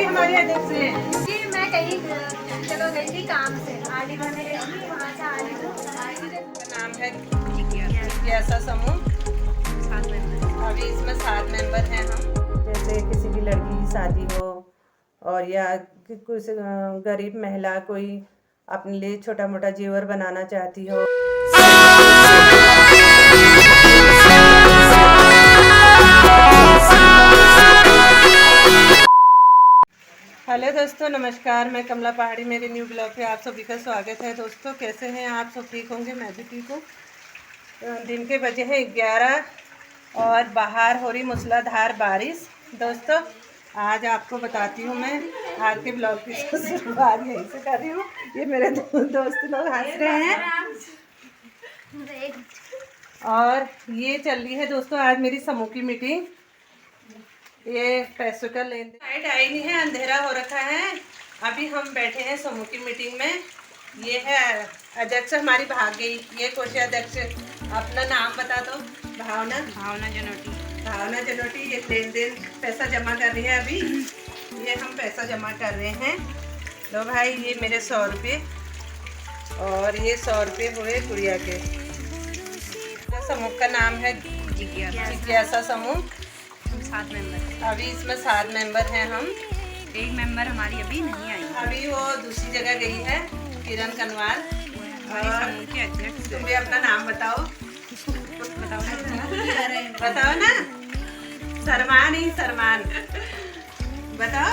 रही हमारी अध्यक्ष से। जी मैं कहीं चलो गई थी काम से, आली बने गई थी, वहाँ से आली का नाम है जिज्ञासा समूह। 7 मेंबर। अभी इसमें 7 मेंबर हैं हम। जैसे किसी की लड़की की शादी हो और या कुछ गरीब महिला कोई अपने लिए छोटा मोटा जेवर बनाना चाहती हो। हेलो दोस्तों, नमस्कार। मैं कमला पहाड़ी, मेरे न्यू ब्लॉग पे आप सभी का स्वागत है। दोस्तों कैसे हैं आप सब? ठीक होंगे, मैं भी ठीक हूँ। दिन के बजे हैं 11 और बाहर हो रही मूसलाधार बारिश। दोस्तों आज आपको बताती हूँ, मैं आज के ब्लॉग की शुरुआत यहीं से कर रही हूँ। ये मेरे दोस्त लोग हंस रहे हैं और ये चल रही है दोस्तों आज मेरी समूह की मीटिंग। ये पैसों का लेन देन, लाइट आई नहीं है, अंधेरा हो रखा है। अभी हम बैठे हैं समूह की मीटिंग में। ये है अध्यक्ष, हमारी भाग गई। ये कोषाध्यक्ष, अपना नाम बता दो। भावना जनोटी। भावना जनोटी ये लेन देन पैसा जमा कर रही है अभी। ये हम पैसा जमा कर रहे हैं। लो भाई, ये मेरे 100 रुपये और ये 100 रुपये हुए गुड़िया के। समूह का नाम है जिज्ञासा समूह। 7 मेंबर। अभी इसमें 7 मेंबर हैं हम। एक मेंबर हमारी अभी नहीं आई, अभी वो दूसरी जगह गई है, किरण कनवाल। हमारी समूह के अध्यक्ष। तुम भी अपना नाम बताओ। बताओ ना, सरमान ही सरमान बताओ।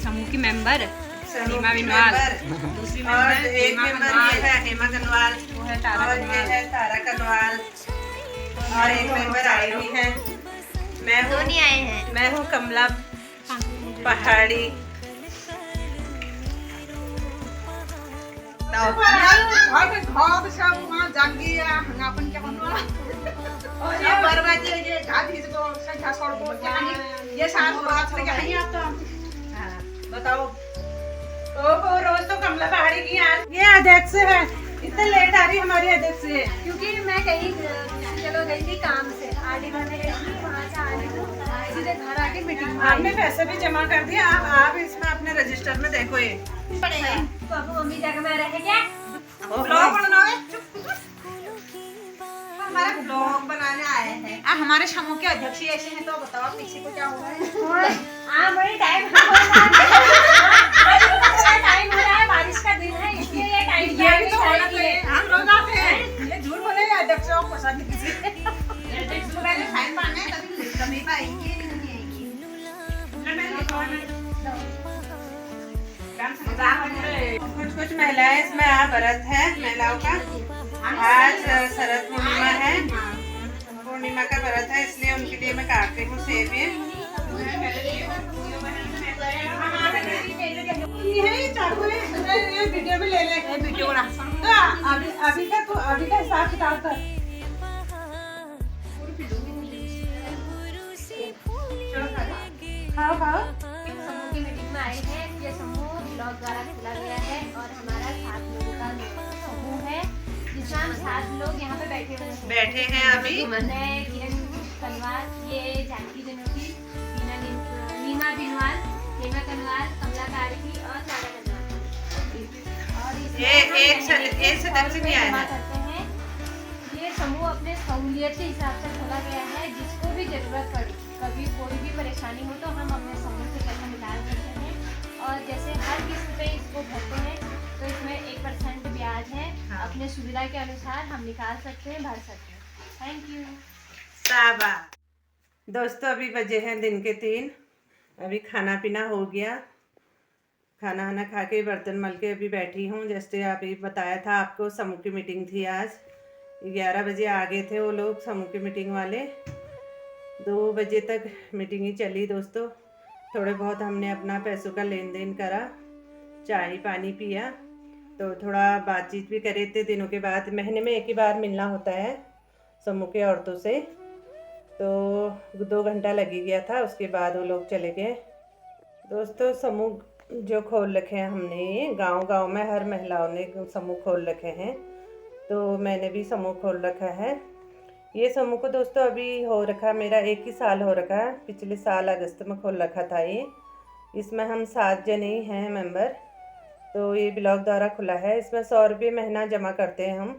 समूह की मेंबर हेमा बिनवाल। दूसरी और एक मेंबर ये है हेमा कनवाल, वो है तारा और ये है तारा कनवाल और एक मेंबर आई हुई है। मैं हूँ कमला पहाड़ी। बताओ रोज तो कमला पहाड़ी की ये अध्यक्ष है। इतने लेट आ रही हमारी अध्यक्ष है क्योंकि मैं कहीं चलो गई थी काम से, आली बने गई थी, वहाँ से आली सीधे घर आके मीटिंग में। आपने पैसे भी जमा कर दिया। आप इसमें अपने रजिस्टर में देखो। ये बाबू मम्मी जगह में रहे क्या? ब्लॉग बनाना है। हमारे ब्लॉग बनाने आए हैं। हमारे समूह के अध्यक्ष ऐसे हैं, तो बताओ पीछे को क्या हो रहा है? टाइम हो रहा है, बारिश का दिन है, इसलिए ये टाइम ये भी तो होना चाहिए। हम लोग आते हैं, ये झूठ बोले अध्यक्षों को पसंद नहीं किसी। अध्यक्ष को पहले फाइन मारना है, तभी पाएंगे। कुछ महिलाएं इसमें व्रत है महिलाओं का। आज शरद पूर्णिमा है, पूर्णिमा का व्रत है, इसलिए उनके लिए मैं काटती हूँ सेब। ये वीडियो भी ले ले। वीडियो बना अभी का हिसाब किताब कर। खाओ खाओ। समूह की मीटिंग में आए हैं। ये समूह ब्लॉग द्वारा खोला गया है और हमारा 7 लोगों का समूह है, जिसमें हम 7 लोग यहाँ पे बैठे हैं अभी। मैं किरण कनवाल, ये जानकी जनोटी, नीमा बिनवाल, हेमा कनवाल, कमला कार्की और तारा कनवाल। और एक सदस्य भी आया है। करते हैं। ये समूह अपने सहूलियत के हिसाब से खोला गया है। जिसको भी जरूरत पड़े, कभी कोई भी परेशानी हो, तो हम अपने समूह से पैसा निकाल सकते हैं। और जैसे हर किस्त पे इसको भरते हैं तो इसमें 1% ब्याज है। अपने सुविधा के अनुसार हम निकाल सकते हैं, भर सकते हैं। Thank you. शाबाश। दोस्तों अभी बजे हैं दिन के 3। अभी खाना पीना हो गया। खाना वाना खा के बर्तन मल के अभी बैठी हूँ। जैसे अभी बताया था आपको, समूह की मीटिंग थी आज। 11 बजे आ गए थे वो लोग, समूह की मीटिंग वाले। 2 बजे तक मीटिंग ही चली दोस्तों। थोड़े बहुत हमने अपना पैसों का लेन देन करा, चाय पानी पिया, तो थोड़ा बातचीत भी करे थे। दिनों के बाद महीने में एक ही बार मिलना होता है समूह के औरतों से, तो 2 घंटा लगी गया था। उसके बाद वो लोग चले गए। दोस्तों समूह जो खोल रखे हैं हमने, गांव-गांव में हर महिलाओं ने समूह खोल रखे हैं, तो मैंने भी समूह खोल रखा है। ये समूह को दोस्तों अभी हो रखा, मेरा 1 ही साल हो रखा है। पिछले साल अगस्त में खोल रखा था ये। इसमें हम 7 जने ही हैं मेंबर। तो ये ब्लॉक द्वारा खुला है। इसमें 100 रुपये महीना जमा करते हैं हम।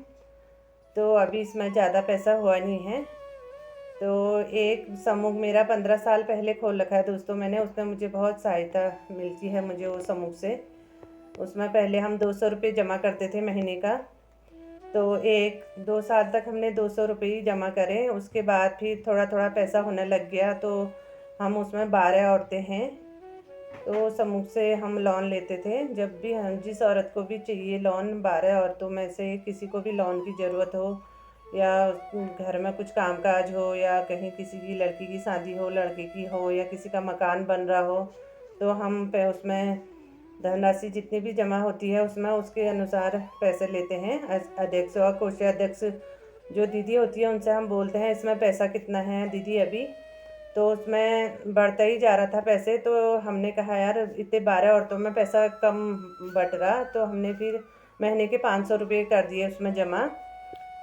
तो अभी इसमें ज़्यादा पैसा हुआ नहीं है। तो एक समूह मेरा 15 साल पहले खोल रखा है दोस्तों मैंने। उसमें मुझे बहुत सहायता मिलती है मुझे वो समूह से। उसमें पहले हम 200 रुपये जमा करते थे महीने का। तो 1-2 साल तक हमने 200 रुपये ही जमा करे। उसके बाद फिर थोड़ा थोड़ा पैसा होने लग गया। तो हम उसमें 12 औरतें हैं। तो समूह से हम लोन लेते थे। जब भी हम जिस औरत को भी चाहिए लोन, 12 औरतों में से किसी को भी लोन की ज़रूरत हो, या घर में कुछ कामकाज हो, या कहीं किसी की लड़की की शादी हो, लड़के की हो, या किसी का मकान बन रहा हो, तो हम उसमें धनराशि जितनी भी जमा होती है उसमें उसके अनुसार पैसे लेते हैं। अध्यक्ष और कोषाध्यक्ष जो दीदी होती है उनसे हम बोलते हैं इसमें पैसा कितना है दीदी अभी। तो उसमें बढ़ता ही जा रहा था पैसे। तो हमने कहा यार इतने 12 औरतों में पैसा कम बट रहा। तो हमने फिर महीने के 500 रुपये कर दिए उसमें जमा।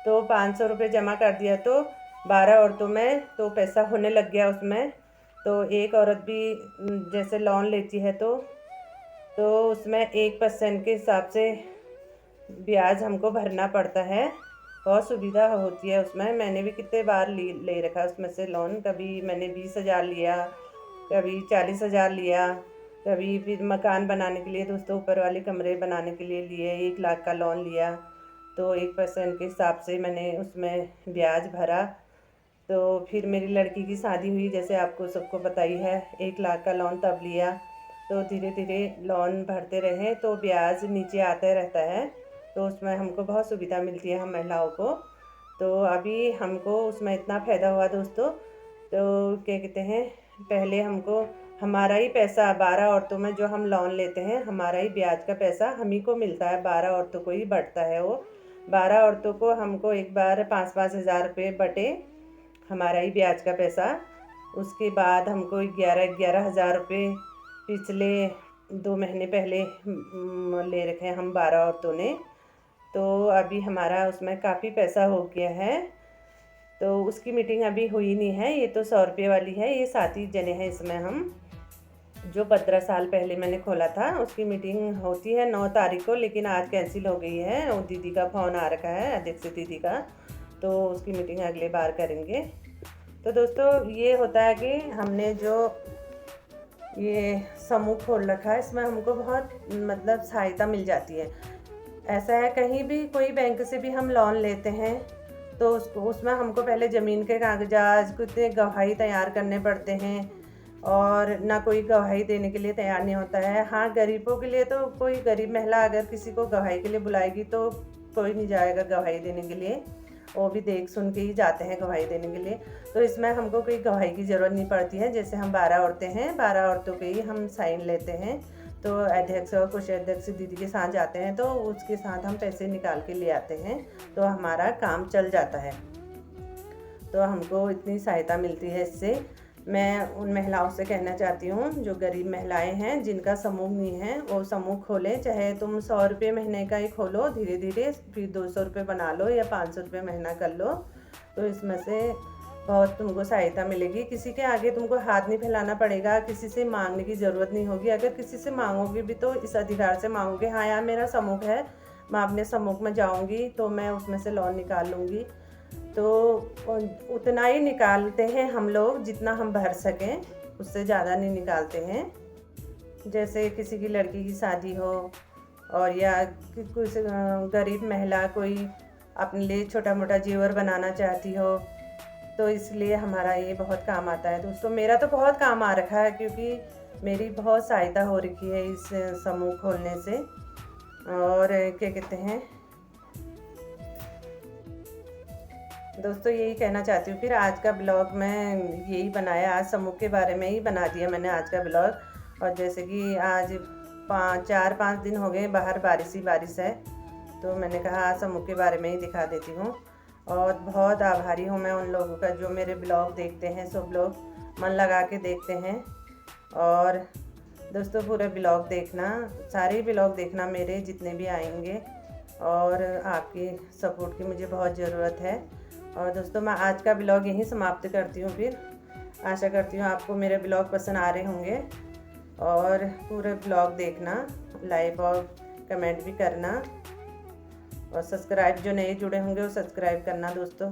तो 500 रुपये जमा कर दिया तो 12 औरतों में तो पैसा होने लग गया उसमें। तो एक औरत भी जैसे लोन लेती है तो उसमें 1% के हिसाब से ब्याज हमको भरना पड़ता है। बहुत सुविधा होती है उसमें। मैंने भी कितने बार ले रखा उसमें से लोन। कभी मैंने 20,000 लिया, कभी 40,000 लिया, कभी फिर मकान बनाने के लिए दोस्तों ऊपर वाले कमरे बनाने के लिए लिए 1 लाख का लोन लिया। तो 1% के हिसाब से मैंने उसमें ब्याज भरा। तो फिर मेरी लड़की की शादी हुई, जैसे आपको सबको पता ही है, 1 लाख का लोन तब लिया। तो धीरे धीरे लोन भरते रहे तो ब्याज नीचे आता रहता है। तो उसमें हमको बहुत सुविधा मिलती है हम महिलाओं को। तो अभी हमको उसमें इतना फ़ायदा हुआ दोस्तों। तो क्या कहते हैं, पहले हमको हमारा ही पैसा 12 औरतों में जो हम लोन लेते हैं हमारा ही ब्याज का पैसा हम ही को मिलता है। 12 औरतों को ही बढ़ता है वो। 12 औरतों को हमको एक बार 5-5 हज़ार रुपये बटे हमारा ही ब्याज का पैसा। उसके बाद हमको 11-11 हज़ार रुपये पिछले 2 महीने पहले ले रखे हैं हम 12 औरतों ने। तो अभी हमारा उसमें काफ़ी पैसा हो गया है। तो उसकी मीटिंग अभी हुई नहीं है। ये तो 100 रुपये वाली है। ये 7 ही जने हैं इसमें हम। जो 15 साल पहले मैंने खोला था उसकी मीटिंग होती है 9 तारीख को, लेकिन आज कैंसिल हो गई है। वो दीदी का फ़ोन आ रखा है, अध्यक्ष दीदी का। तो उसकी मीटिंग अगले बार करेंगे। तो दोस्तों ये होता है कि हमने जो ये समूह खोल रखा है इसमें हमको बहुत मतलब सहायता मिल जाती है। ऐसा है कहीं भी कोई बैंक से भी हम लोन लेते हैं तो उसमें हमको पहले ज़मीन के कागजात कितने गवाही तैयार करने पड़ते हैं, और ना कोई गवाही देने के लिए तैयार नहीं होता है। हाँ, गरीबों के लिए तो कोई गरीब महिला अगर किसी को गवाही के लिए बुलाएगी तो कोई नहीं जाएगा गवाही देने के लिए। वो भी देख सुन के ही जाते हैं गवाही देने के लिए। तो इसमें हमको कोई गवाही की ज़रूरत नहीं पड़ती है। जैसे हम 12 औरतें हैं, 12 औरतों के ही हम साइन लेते हैं। तो अध्यक्ष और कोषाध्यक्ष दीदी के साथ जाते हैं तो उसके साथ हम पैसे निकाल के ले आते हैं। तो हमारा काम चल जाता है। तो हमको इतनी सहायता मिलती है इससे। मैं उन महिलाओं से कहना चाहती हूँ जो गरीब महिलाएं हैं जिनका समूह नहीं है वो समूह खोलें। चाहे तुम 100 रुपये महीने का ही खोलो, धीरे धीरे फिर 200 रुपये बना लो या 500 रुपये महीना कर लो। तो इसमें से बहुत तुमको सहायता मिलेगी। किसी के आगे तुमको हाथ नहीं फैलाना पड़ेगा, किसी से मांगने की ज़रूरत नहीं होगी। अगर किसी से मांगोगे भी तो इस अधिकार से मांगोगे, हाँ यार मेरा समूह है, मैं अपने समूह में जाऊँगी तो मैं उसमें से लोन निकाल लूँगी। तो उतना ही निकालते हैं हम लोग जितना हम भर सकें, उससे ज़्यादा नहीं निकालते हैं। जैसे किसी की लड़की की शादी हो और या कुछ गरीब महिला कोई अपने लिए छोटा मोटा जेवर बनाना चाहती हो तो इसलिए हमारा ये बहुत काम आता है दोस्तों। मेरा तो बहुत काम आ रखा है क्योंकि मेरी बहुत सहायता हो रखी है इस समूह खोलने से। और क्या कहते हैं दोस्तों, यही कहना चाहती हूँ। फिर आज का ब्लॉग मैं यही बनाया, आज समूह के बारे में ही बना दिया मैंने आज का ब्लॉग। और जैसे कि आज 4-5 दिन हो गए बाहर बारिश ही बारिश है, तो मैंने कहा आज समूह के बारे में ही दिखा देती हूँ। और बहुत आभारी हूँ मैं उन लोगों का जो मेरे ब्लॉग देखते हैं, सब लोग मन लगा के देखते हैं। और दोस्तों पूरे ब्लॉग देखना, सारे ब्लॉग देखना मेरे जितने भी आएंगे। और आपकी सपोर्ट की मुझे बहुत ज़रूरत है। और दोस्तों मैं आज का ब्लॉग यहीं समाप्त करती हूँ। फिर आशा करती हूँ आपको मेरे ब्लॉग पसंद आ रहे होंगे और पूरे ब्लॉग देखना, लाइक और कमेंट भी करना और सब्सक्राइब, जो नए जुड़े होंगे वो सब्सक्राइब करना दोस्तों।